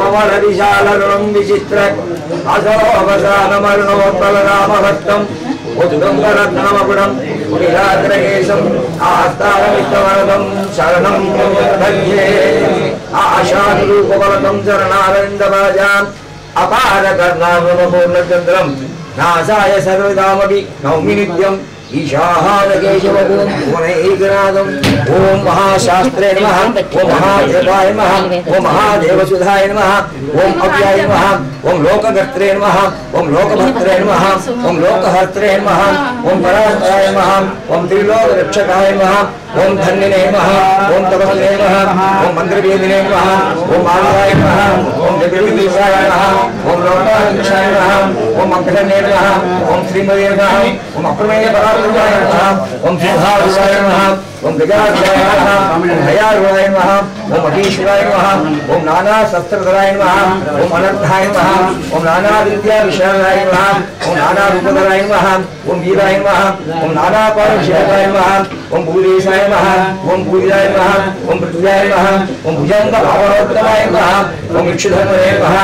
कोमल विशालगुणं विचित्र असोऽवसानमरुणोत्पलरामभक्तं उद्गङ्गरत्नमकुटं विरात्रकेशं आस्तारमित्रवरदं शरणं भजे आशानुरूपवरदं चरणारविन्दभाजाम् अपारकर्णापूर्णचन्द्रं नासाय सर्वदामपि नौमि नित्यम् ईशाहारकेशवगुणं भुवनैकनाथम् ओं महाशास्त्रे नमः ओं महादेवाय नमः ओं महादेवसुधाय नमः ओं अव्याय नमः ओं लोककर्त्रे नमः ओं लोकभर्त्रे नमः ओं लोकहर्त्रे नमः ओं परात्पराय नमः ओं त्रिलोकरक्षकाय नमः ओं धन्यने नमः ओं तपस्वे नमः ओं मन्त्रवेदिने नमः ओं मानवाय नमः ओं जगदीशाय नमः ओं लोकाधीशाय नमः ओं अग्रणे नमः ओं श्रीमते नमः ओं अप्रमेय परात्पराय नमः ओं सिद्धारूढाय नमः ओं गजारूढाय नमः ओं भयारूढाय नमः ओं महेश्वराय नमः ओं नाना शस्त्रधराय नमः ओं अनर्थाय नमः ओं नाना विद्या विशालाय नमः ओं नाना रूपधराय नमः ओं वीराय नमः ओं नाना पारक्षकाय नमः ओं भूदेशाय नमः ओं भूजाय नमः ओं पृथ्व्याय नमः ओं भुजंग भावोत्तमाय नमः ओं इक्षुधर्मणे नमः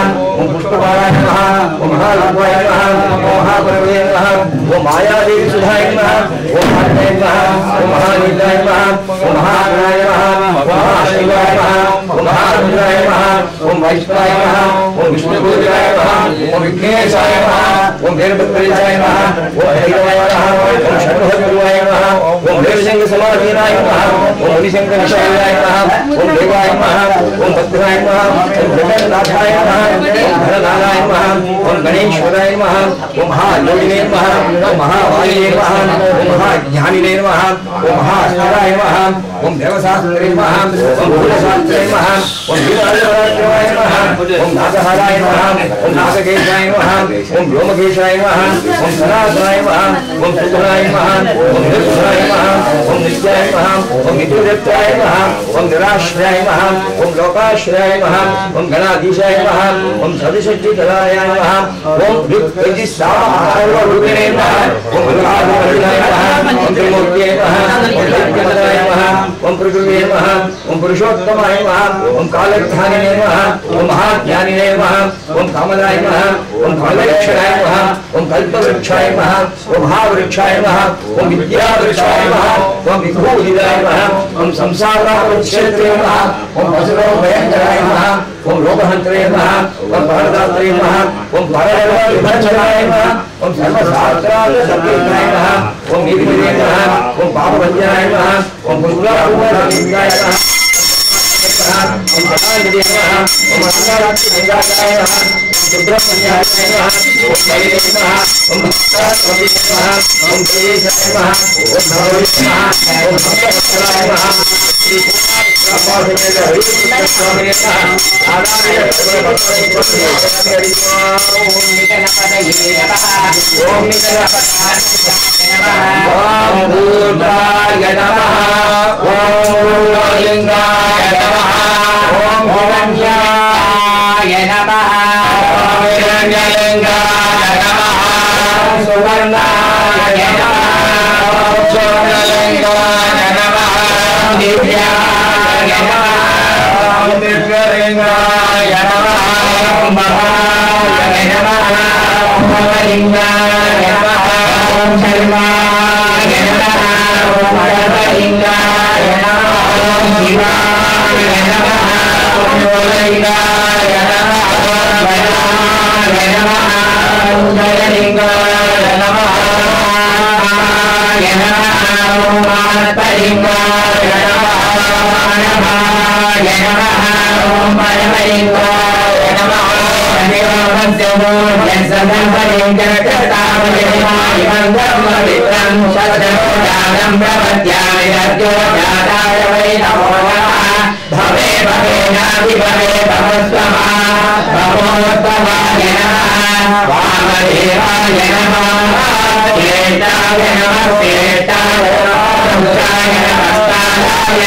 ओं पुष्पपालाय नमः ओं महारूपाय नमः ओं महापर्वते नमः ओं मायादेवी सुधाय नमः ओं महात्मने नमः ओं महानीताय नमः ओं महागणाय नमः ओं महाशिवाय नमः ओं महारुद्राय नमः ओं वैष्णवाय नमः ओं विष्णुपूजाय नमः ओं विघ्नेशाय नमः ओं वीरभद्रेशाय नमः ओं भैरवाय नमः ओं षण्मुखगुरुवाय नमः ओं देवशंग समाधीनाय नमः ओं मुनिशंक विशालाय नमः ओं देवाय नमः ओं भद्राय नमः ओं जगन्नाथाय नमः ओं धननाथाय नमः ओं गणेश्वराय नमः ओं महायोगिने नमः ओं महावायुने नमः ओं महाज्ञानिने नमः ओं महास्वराय नमः ओं देवशास्त्रे नमः ओं भूलशास्त्रे नमः ओं वीरभद्राय नमः ओं नागहाराय नमः ओं नागकेशाय नमः ओं व्योमकेशाय नमः ओं सनातनाय नमः ओं सुतनाय नमः ओं निर्भराय नमः ओं नित्याय नमः ओं नित्यदत्ताय नमः ओं निराश्रयाय नमः ओं लोकाश्रयाय नमः ओं गणाधीशाय नमः ओं सदिशक्तिधराय नमः ओं सर्वरूपिणे नमः ओं भगवानाय नमः ओं त्रिमूर्तये नमः ओं सत्यवताय नमः ओं प्रकृते नमः ओं पुरुषोत्तमाय नमः ओं कालज्ञानिने नमः ओं महाज्ञानिने नमः ओं कामदाय नमः ओं फलवृक्षाय नमः ओं कल्पवृक्षाय नमः ओं महावृक्षाय नमः ओं विद्यावृक्षाय नमः ओं विभूतिदाय नमः ओं संसारक्षेत्रे नमः ओं वज्रोभयंकराय नमः ओं लोकहंत्रे नमः ओं भारदात्रे नमः ओं भारतविभंजनाय नमः ओं सर्वशास्त्रार्थसंवेदनाय नमः ओं नीतिपदे नमः ओं पापभंजनाय नमः ओं पुरुषारूपाय नमः ओं पदांजलि नमः ओं मंगलारात्रिलिंगाय नमः ओं सुब्रह्मण्याय नमः ओं हरिये नमः ओं भक्तात्मने नमः ओं तेजाय नमः ओं भगवते नमः ओं भक्तवत्सलाय नमः श्री स्वामी हरिकृष्ण नमः आदाय सर्वभक्ताय ओं निकनपदये नमः ओं निकनपदाय नमः ओं भूताय नमः ओं भूतलिंगाय नमः ओं भुवन्याय नमः ओं हिरण्यलिंगाय नमः ओं सुवर्णाय नमः ओं स्वर्णलिंगाय नमः ओं दिव्याय नमः ओं दिव्यलिंगाय नमः ओं महाय नमः ओं भवलिंगाय नमः ओं शर्माय नमः ओं भवलिंगाय नमः ओं शिवाय नमः ओं वलिंगाय नमः ओं वराय नमः ओं जयलिंगाय नमः ओं मातलिंगाय नमः मानवाय नमः ओं परमलिंगाय नमः देववन्द्यमूर्तिं सदर्भलिङ्गकर्तावलिमाय मङ्गलमवित्रं शतकोटानं प्रपद्यामि रज्जोजाताय वै नमो नमः भवे भवेनाभि भवे भवस्वमा भवोत्तमाय नमः वामदेवाय नमः श्रेष्ठाय नमः श्रेष्ठाय नमः नमस्ताय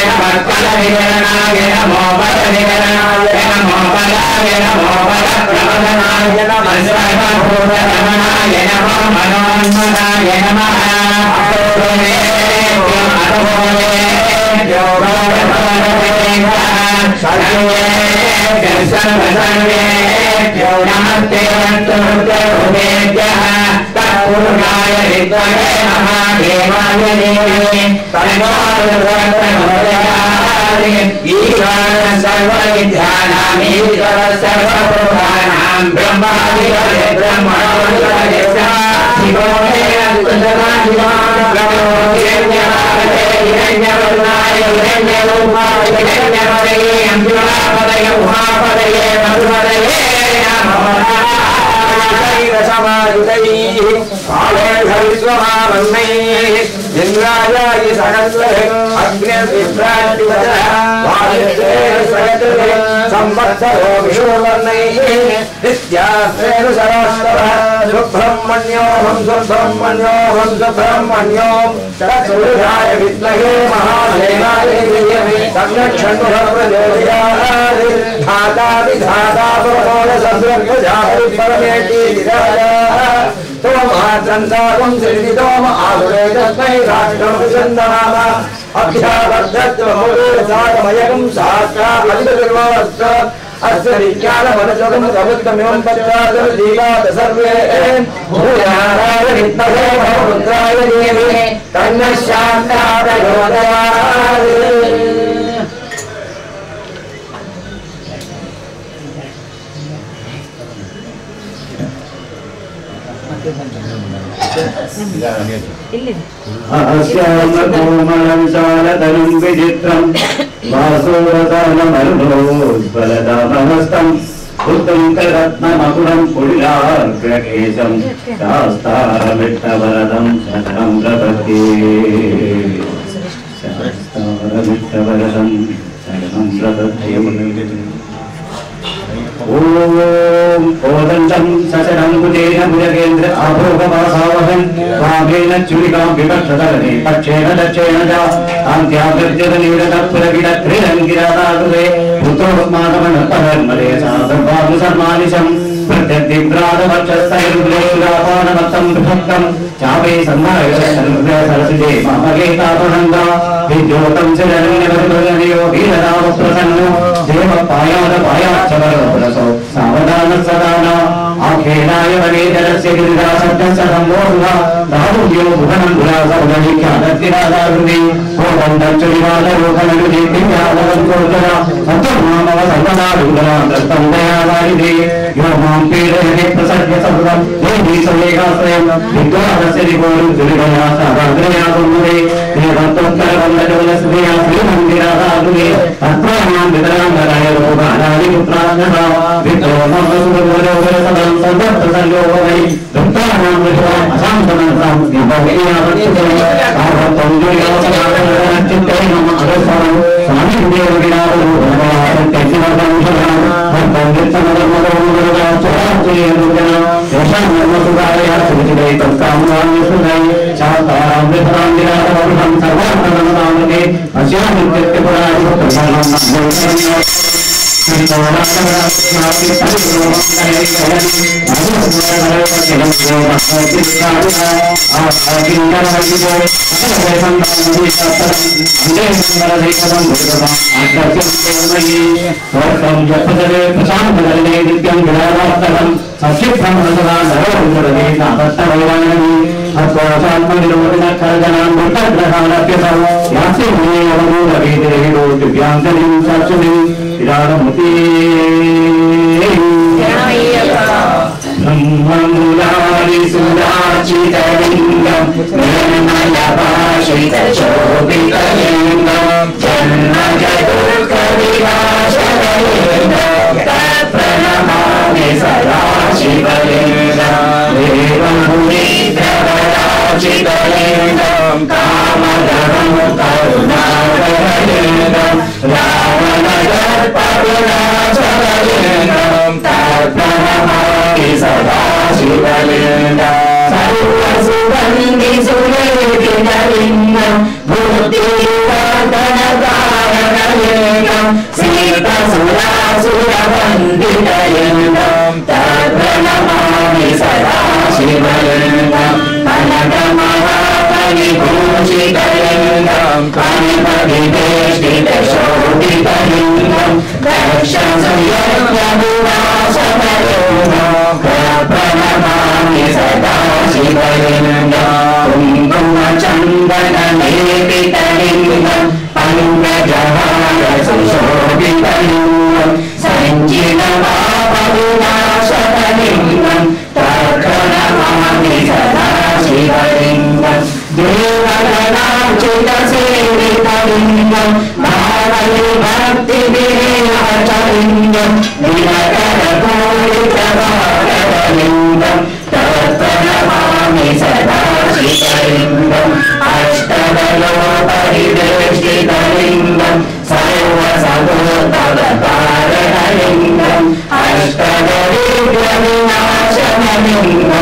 नमः फलविकरणाय नमो फलविकरणाय नमो फलाय नमो फलप्रमदनाय नमः सर्वभूतरमणाय नमः मनोन्मनाय नमः सर्वे विद्महे महादेवाय धीमहि तन्नो प्रचोदयात् ईश्वरः सर्वविद्यानां ईश्वरः सर्वभूतानां ब्रह्माधिपतिः ब्रह्मणोऽधिपतिः शिवो मे हिरण्यवर्णाय हिरण्यरूपाय हिरण्यपदये अम्बिकापदये उमापदये मधुपदये नमः इंद्राय सहस्रे अग्नि संवत्सरो विशुवर्णैः नित्यास्त्रेण सहस्रः सुब्रह्मण्योऽहं सुब्रह्मण्योऽहं सुब्रह्मण्यों तत्पुरुषाय विद्महे महादेवाय धीमहि तन्नः प्रचोदयात् धाता विधाता प्रमोद संस्कृतजाति परमेति विराजा तोमाचन्दागं श्रीतोम आसुरे तस्मै राष्ट्रं चन्दनाम अभ्यावर्धत्वमुदोसागमयगं सहस्राधिकविर्वस्त्र अस्य विज्ञानमनसगं प्रबुद्धमिमं पत्रादं जीवात सर्वे भूयाराय विद्महे महारुद्राय धीमहि तन्नः शान्ताः प्रचोदयात् कोमलविशालतनुं विचित्रं वासोरसानमरुणोज्ज्वलदामहस्तं उत्तुङ्गरत्नमकुलं पुलिलाग्रकेशं शास्तारमिट्टवरदं शरणं प्रपद्ये शास्तारमिट्टवरदं शरणं प्रपद्ये ओम कोदंडं सचरं कुजेन भुजगेन्द्र आभोगवासावहं वामेन चुरिकां विपक्षतरणे पक्षेण दक्षेण च कान्त्याग्रजनीरतपुरगिरत्रिरङ्गिरादागुरे पुत्रोस्माकमनपरन्मरे साधर्वानुसर्मानिशं प्रत्यग्दिग्रादवक्षस्थैर्गुलेशुरापानमत्तं बृहत्तं चापे सन्नायकसरसिजे मामगेतापहङ्गा विद्योतं चिरण्यवरुणयो वीरदावप्रसन्नो देवपायादपायाच्चवरपुरसौ सावधानः सदाना आखेनाय वनेजलस्य गिरिरासद्दस्य सम्मोहः राहुल्यो भुवनं गुलासौदलिख्यादत्तिरादारुणि कोदण्डच्चुरिवादरोहनरुजेतिव्यादवन्तोजरा सत्तमामव सर्वदारुगला दत्तं दयावारिधे यो मां पीडयति प्रसज्य सर्वं देवी सवेगाश्रयं विद्वादस्य दिगोरुं दुरिगया सादाग्रया गुरुरे देवत्तोत्तरवन्दजोलस्त्रिया श्रीमन्दिरादारुणे तत्त्वानां वितराङ्गराय रोगानानि पुत्रान्नः वितो मम सुरगोरोगरसदं सर्वप्रसल्लोभवै दत्तानां विश्वाम् अशान्तमनसां दिवहेयावत्युते आवर्तं दुर्योगनाथचित्ते मम अगस्वरं स्वामी देवगिरावरोगनाथत्यजिवर्धं शरणं भक्तं वित्तमदमदोगरगाचराचेरुजना येषां नर्मसुगाय सुचिदै तत्कामवान्यसुदै शास्तारां वितरां विराटवरुणं सर्वार्थनमदामते अस्यामित्यत्यपुराधिपप्रधानं ब्रह्ममुरारी सुराचितलिङ्गं निर्मलभाषितशोभितलिङ्गं जन्मजदुर्गविनाशकलिङ्गं तत्प्रणमामि सदा शिवलिङ्गं देवमुनीन्द्रवराचितलिङ्गं कामदहं करुणाकरलिङ्गं रावणदर्पविनाशकलिङ्गं तत्प्रणमामि सदा शिवलिङ्गं सर्वसुगन्धिसुलेपितलिङ्गं बुद्धिवर्धनकारणलिङ्गं सीतसुरासुरवन्दितलिङ्गं तत्प्रणमामि सदा शिवलिङ्गं कनकमहाफलिभूषितलिङ्गं कलिपदिवेष्टितशोभितलिङ्गं दक्षसुयज्ञविनाशकलिङ्गं तत्प्रणमामि सदा शिवलिङ्गं चन्दनलेपितलिङ्गं पङ्कजहार सुशोभितलिङ्गं सञ्चितपापविनाशकलिङ्गं तत्प्रणमामि सदा शिवलिङ्गं देवगणार्चितसेवितलिङ्गं भावविभक्तिविहीनचलिङ्गं दिनकरपूरितभारतलिङ्गं तत्प्रणमामि सदा शिवलिङ्गम् अष्टदलोपरिवेष्टितलिङ्गं सर्वसभूतवतारणलिङ्गम् अष्टदरिद्रविनाशनलिङ्गं